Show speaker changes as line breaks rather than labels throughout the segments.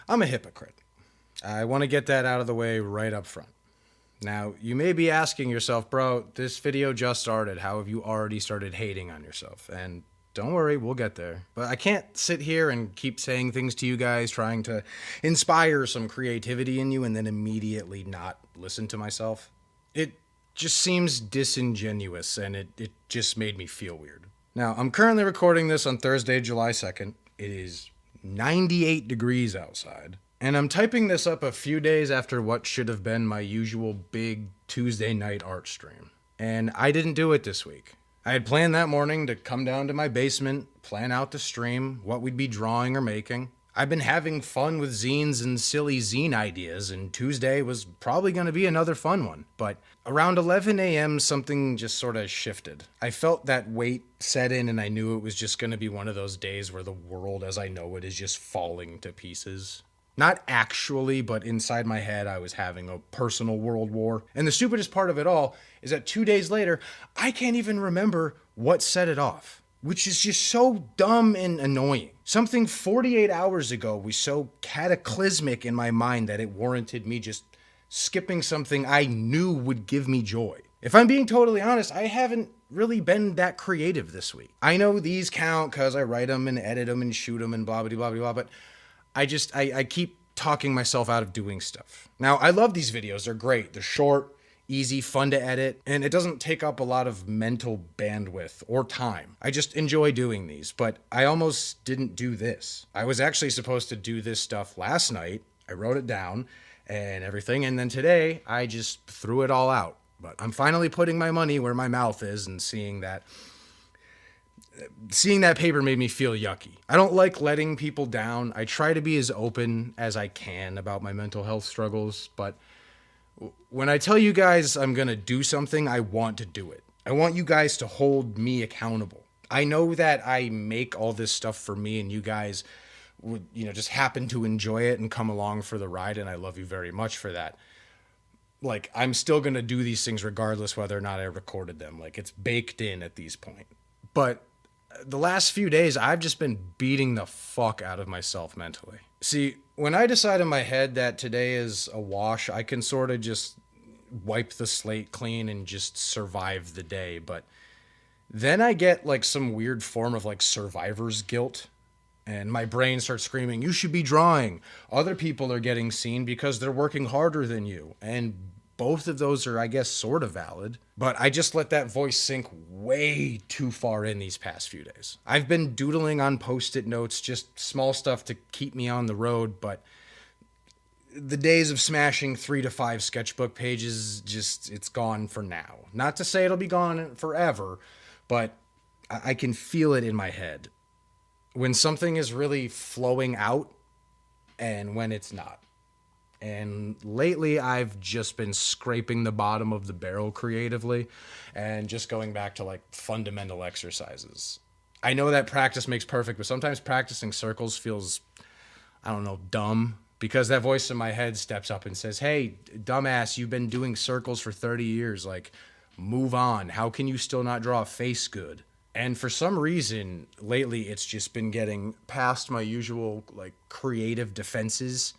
I'm a hypocrite. I want to get that out of the way right up front. Now, you may be asking yourself, bro, this video just started. How have you already started hating on yourself? And don't worry, we'll get there. But I can't sit here and keep saying things to you guys, trying to inspire some creativity in you, and then immediately not listen to myself. It just seems disingenuous, and it just made me feel weird. Now, I'm currently recording this on Thursday, July 2nd. It is 98 degrees outside. And I'm typing this up a few days after what should have been my usual big Tuesday night art stream. And I didn't do it this week. I had planned that morning to come down to my basement, plan out the stream, what we'd be drawing or making. I've been having fun with zines and silly zine ideas, and Tuesday was probably going to be another fun one. But around 11 a.m., something just sort of shifted. I felt that weight set in, and I knew it was just going to be one of those days where the world as I know it is just falling to pieces. Not actually, but inside my head, I was having a personal world war. And the stupidest part of it all is that 2 days later, I can't even remember what set it off, which is just so dumb and annoying. Something 48 hours ago was so cataclysmic in my mind that it warranted me just skipping something I knew would give me joy. If I'm being totally honest, I haven't really been that creative this week. I know these count because I write them and edit them and shoot them and blah, blah, blah, blah, blah, but I keep talking myself out of doing stuff. Now, I love these videos. They're great. They're short, easy, fun to edit, and it doesn't take up a lot of mental bandwidth or time. I just enjoy doing these, but I almost didn't do this. I was actually supposed to do this stuff last night. I wrote it down and everything, and then today I just threw it all out. But I'm finally putting my money where my mouth is and seeing that paper made me feel yucky. I don't like letting people down. I try to be as open as I can about my mental health struggles, but when I tell you guys I'm going to do something, I want to do it. I want you guys to hold me accountable. I know that I make all this stuff for me and you guys would, just happen to enjoy it and come along for the ride, and I love you very much for that. Like, I'm still going to do these things regardless whether or not I recorded them. Like, it's baked in at this point. But the last few days, I've just been beating the fuck out of myself mentally. See, when I decide in my head that today is a wash, I can sort of just wipe the slate clean and just survive the day. But then I get like some weird form of like survivor's guilt. And my brain starts screaming, you should be drawing. Other people are getting seen because they're working harder than you. And both of those are, I guess, sort of valid. But I just let that voice sink way too far in these past few days. I've been doodling on Post-it notes, just small stuff to keep me on the road. But the days of smashing 3 to 5 sketchbook pages, it's gone for now. Not to say it'll be gone forever, but I can feel it in my head. When something is really flowing out and when it's not. And lately, I've just been scraping the bottom of the barrel creatively and just going back to like fundamental exercises. I know that practice makes perfect, but sometimes practicing circles feels, I don't know, dumb, because that voice in my head steps up and says, hey, dumbass, you've been doing circles for 30 years. Like, move on. How can you still not draw a face good? And for some reason, lately, it's just been getting past my usual like creative defenses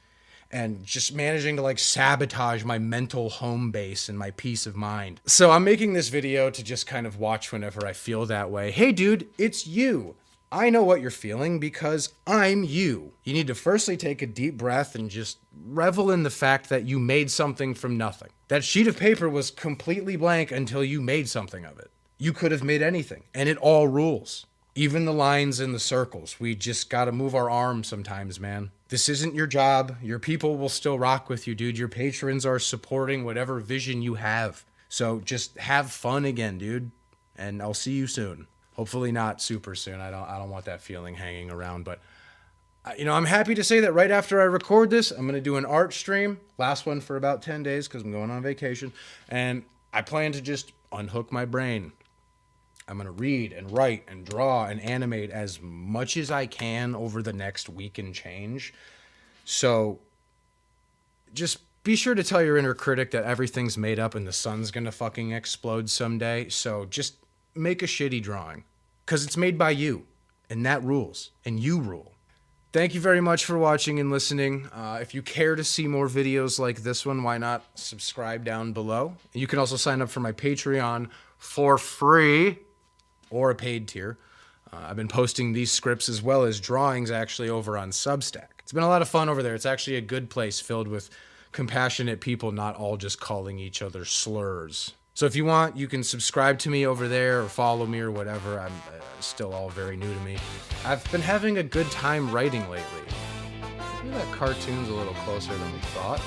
and just managing to like sabotage my mental home base and my peace of mind. So I'm making this video to just kind of watch whenever I feel that way. Hey dude, it's you. I know what you're feeling because I'm you. You need to firstly take a deep breath and just revel in the fact that you made something from nothing. That sheet of paper was completely blank until you made something of it. You could have made anything, and it all rules. Even the lines and the circles. We just gotta move our arms sometimes, man. This isn't your job. Your people will still rock with you, dude. Your patrons are supporting whatever vision you have. So just have fun again, dude. And I'll see you soon. Hopefully not super soon. I don't want that feeling hanging around. But, I'm happy to say that right after I record this, I'm going to do an art stream. Last one for about 10 days because I'm going on vacation. And I plan to just unhook my brain. I'm going to read and write and draw and animate as much as I can over the next week and change. So just be sure to tell your inner critic that everything's made up and the sun's going to fucking explode someday. So just make a shitty drawing because it's made by you and that rules and you rule. Thank you very much for watching and listening. If you care to see more videos like this one, why not subscribe down below? You can also sign up for my Patreon for free or a paid tier. I've been posting these scripts as well as drawings actually over on Substack. It's been a lot of fun over there. It's actually a good place filled with compassionate people, not all just calling each other slurs. So if you want, you can subscribe to me over there or follow me or whatever. I'm still all very new to me. I've been having a good time writing lately. Maybe that cartoon's a little closer than we thought.